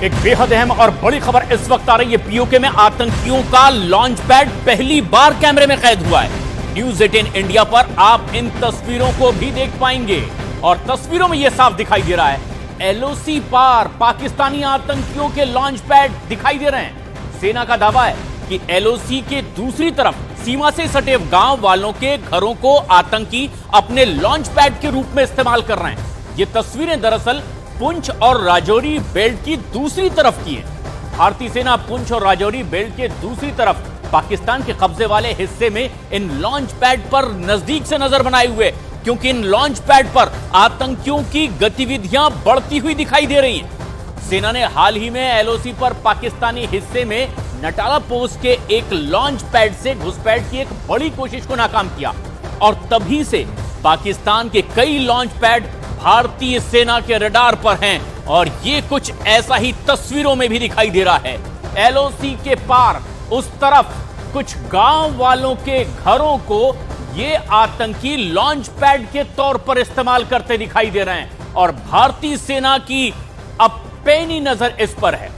एक बेहद अहम और बड़ी खबर इस वक्त आ रही है। पीओके में आतंकियों का लॉन्च पैड पहली बार कैमरे में कैद हुआ है। न्यूज 18 इंडिया पर आप इन तस्वीरों को भी देख पाएंगे और तस्वीरों में यह साफ दिखाई दे रहा है, एलओसी पार पाकिस्तानी आतंकियों के लॉन्च पैड दिखाई दे रहे हैं। सेना का दावा है कि एलओसी के दूसरी तरफ सीमा से सटे गांव वालों के घरों को आतंकी अपने लॉन्च पैड के रूप में इस्तेमाल कर रहे हैं। ये तस्वीरें दरअसल पुंछ और राजौरी बेल्ट की दूसरी तरफ की है। भारतीय सेना पुंछ और राजौरी बेल्ट के दूसरी तरफ पाकिस्तान के कब्जे वाले हिस्से में इन लॉन्च पैड पर नजदीक से नजर बनाए हुए, क्योंकि इन लॉन्च पैड पर आतंकियों की गतिविधियां बढ़ती हुई दिखाई दे रही हैं। सेना ने हाल ही में एलओसी पर पाकिस्तानी हिस्से में नटाला पोस्ट के एक लॉन्च पैड से घुसपैठ की एक बड़ी कोशिश को नाकाम किया और तभी से पाकिस्तान के कई लॉन्च पैड भारतीय सेना के रडार पर हैं और ये कुछ ऐसा ही तस्वीरों में भी दिखाई दे रहा है। एलओसी के पार उस तरफ कुछ गांव वालों के घरों को ये आतंकी लॉन्च पैड के तौर पर इस्तेमाल करते दिखाई दे रहे हैं और भारतीय सेना की अब पैनी नजर इस पर है।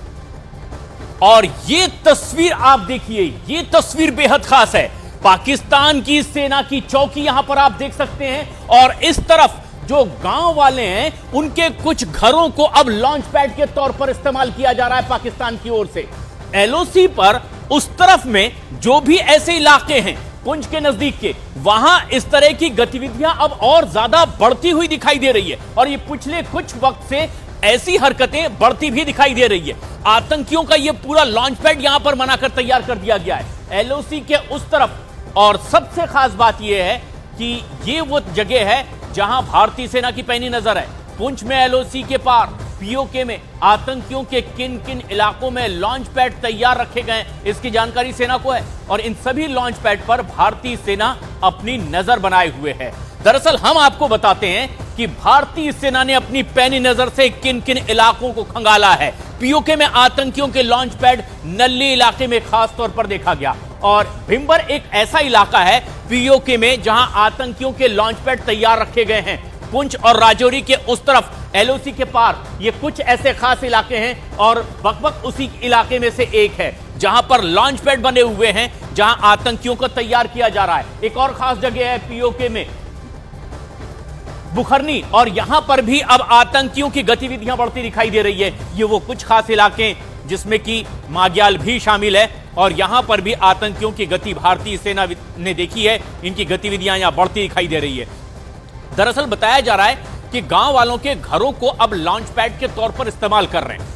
और ये तस्वीर आप देखिए, ये तस्वीर बेहद खास है। पाकिस्तान की सेना की चौकी यहां पर आप देख सकते हैं और इस तरफ जो गांव वाले हैं उनके कुछ घरों को अब लॉन्च पैड के तौर पर इस्तेमाल किया जा रहा है पाकिस्तान की ओर से। एलओसी पर उस तरफ में जो भी ऐसे इलाके हैं पुंछ के नजदीक के, वहां इस तरह की गतिविधियां अब और ज्यादा बढ़ती हुई दिखाई दे रही है और ये पिछले कुछ वक्त से ऐसी हरकतें बढ़ती भी दिखाई दे रही है। आतंकियों का यह पूरा लॉन्च पैड यहां पर बनाकर तैयार कर दिया गया है एलओसी के उस तरफ। और सबसे खास बात यह है कि ये वो जगह है जहां भारतीय सेना की पैनी नजर है। पुंछ में एलओसी के पार पीओके में आतंकियों के किन किन इलाकों में लॉन्च पैड तैयार रखे गए, इसकी जानकारी सेना को है और इन सभी लॉन्च पैड पर भारतीय सेना अपनी नजर बनाए हुए है। दरअसल हम आपको बताते हैं कि भारतीय सेना ने अपनी पैनी नजर से किन किन इलाकों को खंगाला है। पीओके में आतंकियों के लॉन्च पैड नल्ली इलाके में खास तौर पर देखा गया और भिंबर एक ऐसा इलाका है पीओके में जहां आतंकियों के लॉन्च पैड तैयार रखे गए हैं। पुंछ और राजौरी के उस तरफ एलओसी के पार ये कुछ ऐसे खास इलाके हैं और बकबक उसी इलाके में से एक है जहां पर लॉन्च पैड बने हुए हैं, जहां आतंकियों को तैयार किया जा रहा है। एक और खास जगह है पीओके में बुखरनी और यहां पर भी अब आतंकियों की गतिविधियां बढ़ती दिखाई दे रही है। ये वो कुछ खास इलाके जिसमें कि माग्याल भी शामिल है और यहां पर भी आतंकियों की गति भारतीय सेना ने देखी है, इनकी गतिविधियां यहां बढ़ती दिखाई दे रही है। दरअसल बताया जा रहा है कि गांव वालों के घरों को अब लॉन्च पैड के तौर पर इस्तेमाल कर रहे हैं।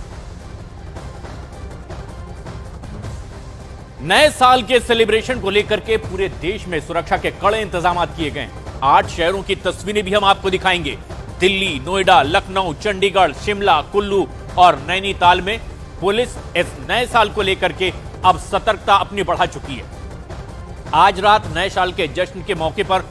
नए साल के सेलिब्रेशन को लेकर के पूरे देश में सुरक्षा के कड़े इंतजाम किए गए हैं। 8 शहरों की तस्वीरें भी हम आपको दिखाएंगे। दिल्ली, नोएडा, लखनऊ, चंडीगढ़, शिमला, कुल्लू और नैनीताल में पुलिस इस नए साल को लेकर के अब सतर्कता अपनी बढ़ा चुकी है। आज रात नए साल के जश्न के मौके पर